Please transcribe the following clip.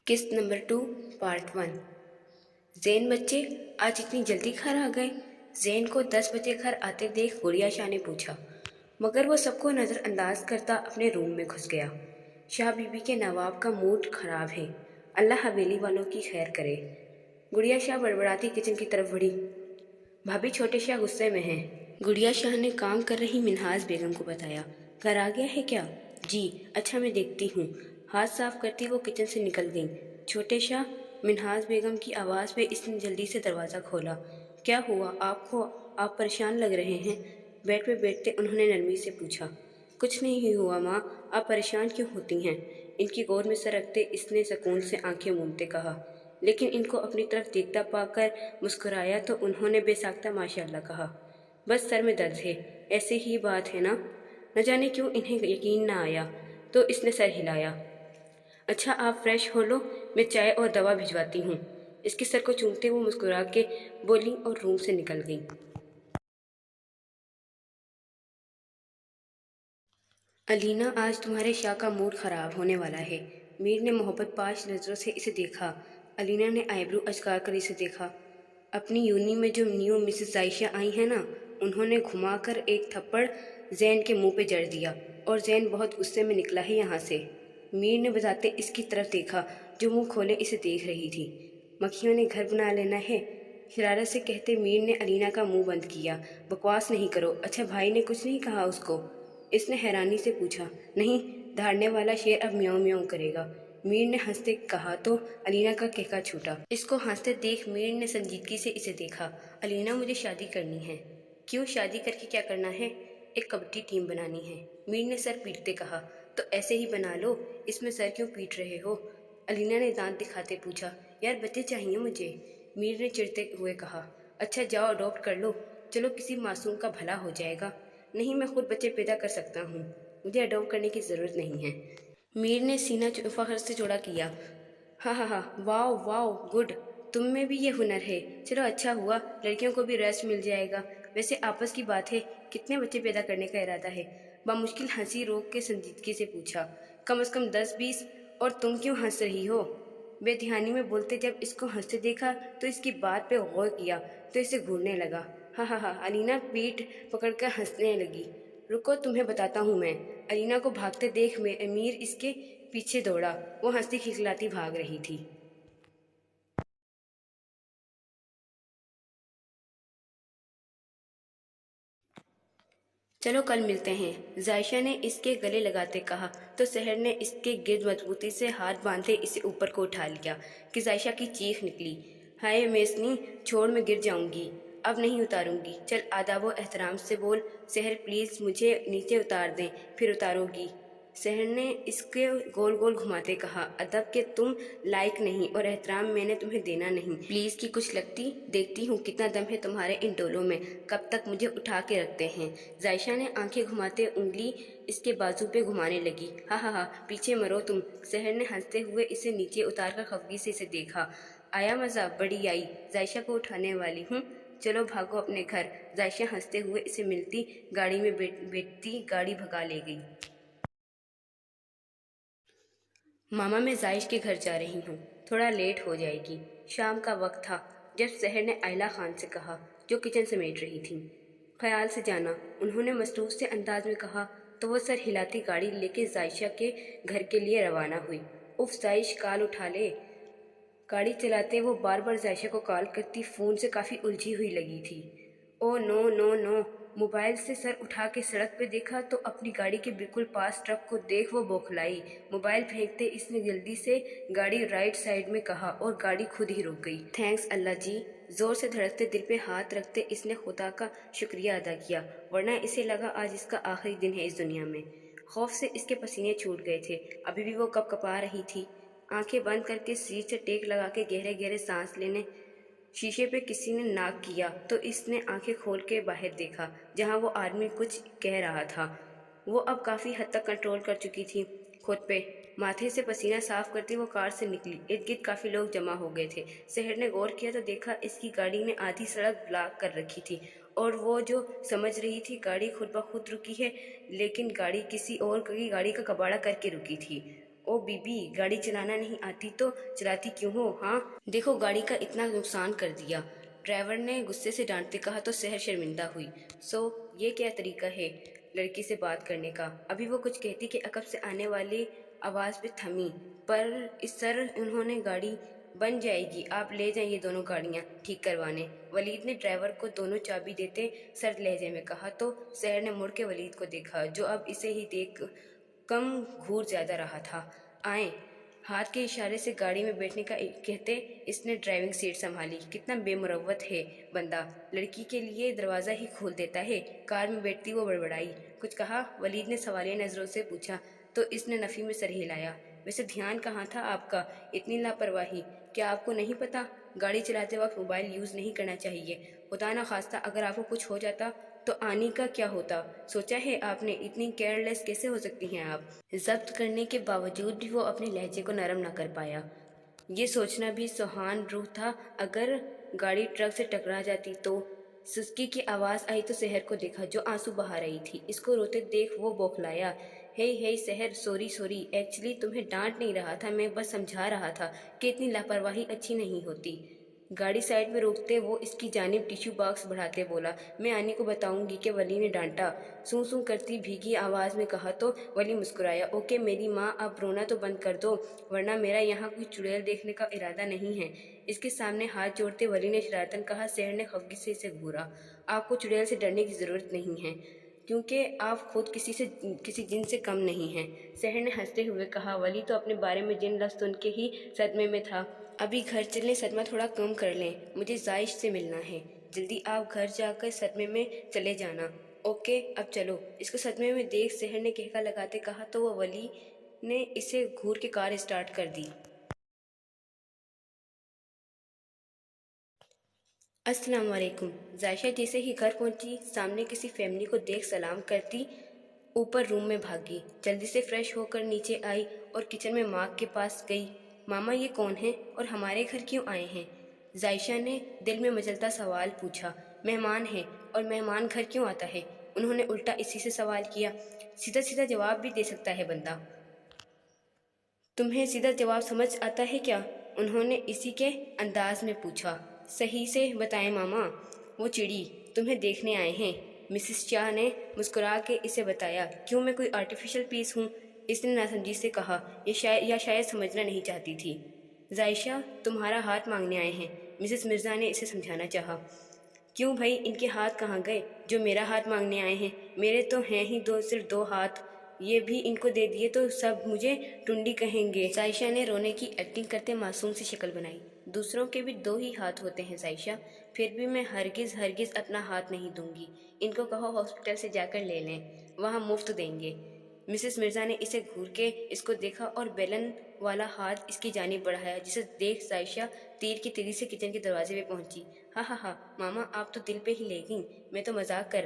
किस्त number 2 part 1। ज़ैन बच्चे आज इतनी जल्दी घर आ गए? ज़ैन को 10 बजे घर आते देख गुड़िया शाह ने पूछा, मगर वो सबको नज़रअंदाज करता अपने रूम में घुस गया। शाह बीबी के नवाब का मूड खराब है, अल्लाह हवेली वालों की खैर करे। गुड़िया शाह बड़बड़ाती किचन की तरफ बढ़ी। भाभी छोटे शाह गुस्से में हैं। गुड़िया शाह ने काम कर रही मिन्हाज बेगम को बताया। घर आ गया है क्या? जी, अच्छा मैं देखती हूँ। हाथ साफ करती वो किचन से निकल गई। छोटे शाह, मिन्हाज बेगम की आवाज़ पे इसने जल्दी से दरवाज़ा खोला। क्या हुआ आपको? आप परेशान लग रहे हैं। बेड पे बैठते उन्होंने नरमी से पूछा। कुछ नहीं हुआ माँ, आप परेशान क्यों होती हैं? इनकी गोद में सर रखते इसने सुकून से आंखें मूंदते कहा। लेकिन इनको अपनी तरफ देखता पाकर मुस्कुराया तो उन्होंने बेसाख्ता माशाअल्लाह कहा। बस सर में दर्द है, ऐसे ही बात है ना? न जाने क्यों इन्हें यकीन न आया तो इसने सर हिलाया। अच्छा आप फ्रेश हो लो, मैं चाय और दवा भिजवाती हूँ। इसके सर को चूमते वो मुस्कुरा के बोली और रूम से निकल गई। अलीना, आज तुम्हारे शाह का मूड खराब होने वाला है। मीर ने मोहब्बत पाश नज़रों से इसे देखा। अलीना ने आईब्रो अचका कर इसे देखा। अपनी यूनी में जो न्यू मिसेस आयशा आई है ना, उन्होंने घुमाकर एक थप्पड़ जैन के मुंह पे जड़ दिया और जैन बहुत गुस्से में निकला है यहाँ से। मीर ने बताते इसकी तरफ देखा जो मुंह खोले इसे देख रही थी। मक्खियों ने घर बना लेना है, शरारत से कहते मीर ने अलीना का मुंह बंद किया। बकवास नहीं करो। अच्छा भाई ने कुछ नहीं कहा उसको? इसने हैरानी से पूछा। नहीं, धाड़ने वाला शेर अब म्याऊं म्याऊं करेगा। मीर ने हंसते कहा तो अलीना का कहका छूटा। इसको हंसते देख मीर ने संजीदगी से इसे देखा। अलीना, मुझे शादी करनी है। क्यों? शादी करके क्या करना है? एक कबड्डी टीम बनानी है। मीर ने सर पीटते कहा। तो ऐसे ही बना लो, इसमें सर क्यों पीट रहे हो? अलीना ने दांत दिखाते पूछा। यार बच्चे चाहिए मुझे, मीर ने चिढ़ते हुए कहा। अच्छा जाओ अडॉप्ट कर लो, चलो किसी मासूम का भला हो जाएगा। नहीं, मैं खुद बच्चे पैदा कर सकता हूँ, मुझे अडॉप्ट करने की ज़रूरत नहीं है। मीर ने सीना फख्र से चौड़ा किया। हाँ हाँ हाँ, वाओ वाओ, गुड, तुम में भी ये हुनर है। चलो अच्छा हुआ, लड़कियों को भी रेस्ट मिल जाएगा। वैसे आपस की बात है, कितने बच्चे पैदा करने का इरादा है? बामुश्किल हंसी रोक के संजीदगी से पूछा। कम से कम 10-20। और तुम क्यों हंस रही हो? बेध्यानी में बोलते जब इसको हंसते देखा तो इसकी बात पे गौर किया तो इसे घूरने लगा। हाँ हाँ हाँ, अलीना पीठ पकड़कर हंसने लगी। रुको तुम्हें बताता हूँ मैं। अलीना को भागते देख में अमीर इसके पीछे दौड़ा। वो हंसती खिलखिलाती भाग रही थी। चलो कल मिलते हैं, जायशा ने इसके गले लगाते कहा तो सहर ने इसके गिर्द मजबूती से हाथ बांधे इसे ऊपर को उठा लिया कि जायशा की चीख निकली। हाय मेसनी, छोड़, मैं गिर जाऊंगी। अब नहीं उतारूंगी, चल आदाब व एहतराम से बोल। सहर प्लीज़ मुझे नीचे उतार दें, फिर उतारोगी। सहर ने इसके गोल गोल घुमाते कहा। अदब के तुम लायक नहीं और एहतराम मैंने तुम्हें देना नहीं। प्लीज़ की कुछ लगती, देखती हूँ कितना दम है तुम्हारे इन डोलों में, कब तक मुझे उठा के रखते हैं। जायशा ने आंखें घुमाते उंगली इसके बाजू पे घुमाने लगी। हाँ हाँ हाँ, पीछे मरो तुम। सहर ने हंसते हुए इसे नीचे उतार कर खफगी से इसे देखा। आया मज़ा? बड़ी आई, जायशा को उठाने वाली हूँ, चलो भागो अपने घर। जायशा हंसते हुए इसे मिलती गाड़ी में बैठती गाड़ी भगा ले गई। मामा, मैं जायश के घर जा रही हूँ, थोड़ा लेट हो जाएगी। शाम का वक्त था जब सहर ने आयला खान से कहा, जो किचन समेट रही थी। ख्याल से जाना, उन्होंने मसरूफ से अंदाज में कहा तो वो सर हिलाती गाड़ी लेके जायशा के घर के लिए रवाना हुई। उफ जायश, कॉल उठा ले। गाड़ी चलाते वो बार बार जायशा को कॉल करती फ़ोन से काफ़ी उलझी हुई लगी थी। Oh no no no. Mobile से सर उठा के सड़क पे देखा तो अपनी गाड़ी के बिल्कुल पास ट्रक को देख वो बौखलाई। मोबाइल फेंकते इसने जल्दी से गाड़ी राइट साइड में कहा और गाड़ी खुद ही रुक गई। थैंक्स अल्लाह जी। ज़ोर से धड़कते दिल पे हाथ रखते इसने खुदा का शुक्रिया अदा किया, वरना इसे लगा आज इसका आखिरी दिन है इस दुनिया में। खौफ से इसके पसीने छूट गए थे, अभी भी वो कपकपा रही थी। आंखें बंद करके सीट से टेक लगा के गहरे गहरे सांस लेने। शीशे पे किसी ने नाक किया तो इसने आंखें खोल के बाहर देखा, जहां वो आदमी कुछ कह रहा था। वो अब काफ़ी हद तक कंट्रोल कर चुकी थी खुद पे। माथे से पसीना साफ करती वो कार से निकली। इर्द गिर्द काफ़ी लोग जमा हो गए थे। शहर ने गौर किया तो देखा इसकी गाड़ी ने आधी सड़क ब्लॉक कर रखी थी और वो जो समझ रही थी गाड़ी खुद ब खुद रुकी है, लेकिन गाड़ी किसी और की गाड़ी का कबाड़ा करके रुकी थी। ओ बीबी, गाड़ी चलाना नहीं आती तो चलाती क्यों हो? हाँ, देखो गाड़ी का इतना नुकसान कर दिया, ड्राइवर ने गुस्से से डांटते कहा तो शहर शर्मिंदा हुई। ये क्या तरीका है लड़की से बात करने का? अभी वो कुछ कहती कि अकब से आने वाली आवाज़ पे थमी, पर इस सर उन्होंने गाड़ी बन जाएगी, आप ले जाएं ये दोनों गाड़ियाँ ठीक करवाने। वलीद ने ड्राइवर को दोनों चाबी देते सर्द लहजे में कहा तो शहर ने मुड़ के वलीद को देखा, जो अब इसे ही देख कम घूर ज्यादा रहा था। आए, हाथ के इशारे से गाड़ी में बैठने का कहते इसने ड्राइविंग सीट संभाली। कितना बेमुरव्वत है बंदा, लड़की के लिए दरवाज़ा ही खोल देता है। कार में बैठती वो बड़बड़ाई। कुछ कहा? वलीद ने सवालिया नज़रों से पूछा तो इसने नफ़ी में सर हिलाया। वैसे ध्यान कहाँ था आपका? इतनी लापरवाही, क्या आपको नहीं पता गाड़ी चलाते वक्त मोबाइल यूज़ नहीं करना चाहिए? खुदा ना खास्ता अगर आपको कुछ हो जाता तो आनी का क्या होता? सोचा है आपने? इतनी केयरलेस कैसे हो सकती हैं आप? जब्त करने के बावजूद भी वो अपने लहजे को नरम न कर पाया। ये सोचना भी सुहान रूह था, अगर गाड़ी ट्रक से टकरा जाती तो। सुस्की की आवाज़ आई तो शहर को देखा, जो आंसू बहा रही थी। इसको रोते देख वो बौखलाया। हे शहर, सॉरी सॉरी, एक्चुअली तुम्हें डांट नहीं रहा था, मैं बस समझा रहा था कि इतनी लापरवाही अच्छी नहीं होती। गाड़ी साइड में रोकते वो इसकी जानिब टिश्यू बॉक्स बढ़ाते बोला, मैं आनी को बताऊंगी कि वली ने डांटा। सूं सूं करती भीगी आवाज़ में कहा तो वली मुस्कुराया। ओके मेरी माँ, अब रोना तो बंद कर दो, वरना मेरा यहाँ कोई चुड़ैल देखने का इरादा नहीं है। इसके सामने हाथ जोड़ते वली ने शरारतन कहा। शहर ने खफगी से इसे घूरा। आपको चुड़ैल से डरने की ज़रूरत नहीं है, क्योंकि आप खुद किसी जिन से कम नहीं हैं। शहर ने हंसते हुए कहा। वली तो अपने बारे में जिन लफ्ज़ सुन के ही सदमे में था। अभी घर चलें, सदमा थोड़ा कम कर लें, मुझे जायश से मिलना है। जल्दी आप घर जाकर सदमे में चले जाना। ओके अब चलो, इसको सदमे में देख शहर ने कहका लगाते कहा तो वह वली ने इसे घूर के कार स्टार्ट कर दी। अस्सलाम वालेकुम। जायशा जैसे ही घर पहुंची, सामने किसी फैमिली को देख सलाम करती ऊपर रूम में भागी। जल्दी से फ्रेश होकर नीचे आई और किचन में माँ के पास गई। मामा, ये कौन है और हमारे घर क्यों आए हैं? जायशा ने दिल में मचलता सवाल पूछा। मेहमान है, और मेहमान घर क्यों आता है? उन्होंने उल्टा इसी से सवाल किया। सीधा सीधा जवाब भी दे सकता है बंदा। तुम्हें सीधा जवाब समझ आता है क्या? उन्होंने इसी के अंदाज में पूछा। सही से बताएं मामा, वो चिड़ी तुम्हें देखने आए हैं। मिसिस शाह ने मुस्कुरा के इसे बताया। क्यों, मैं कोई आर्टिफिशियल पीस हूँ? इसने नासमझी से कहा। या शायद समझना नहीं चाहती थी। जायशा तुम्हारा हाथ मांगने आए हैं, मिसेस मिर्ज़ा ने इसे समझाना चाहा। क्यों भाई, इनके हाथ कहाँ गए जो मेरा हाथ मांगने आए हैं? मेरे तो हैं ही सिर्फ दो हाथ, ये भी इनको दे दिए तो सब मुझे टुंडी कहेंगे। साइशा ने रोने की एक्टिंग करते मासूम सी शक्ल बनाई। दूसरों के भी दो ही हाथ होते हैं साइशा, फिर भी मैं हरगिज़ हरगिज़ अपना हाथ नहीं दूंगी। इनको कहो हॉस्पिटल से जाकर ले लें, वहाँ मुफ्त देंगे। मिसेस मिर्ज़ा ने इसे घूर के इसको देखा और बेलन वाला हाथ इसकी जानिब बढ़ाया, जिसे देख साइशा तीर की तिली से किचन के दरवाजे पे पहुंची। हा, मामा आप तो दिल पे ही ले गईं, मैं तो मजाक कर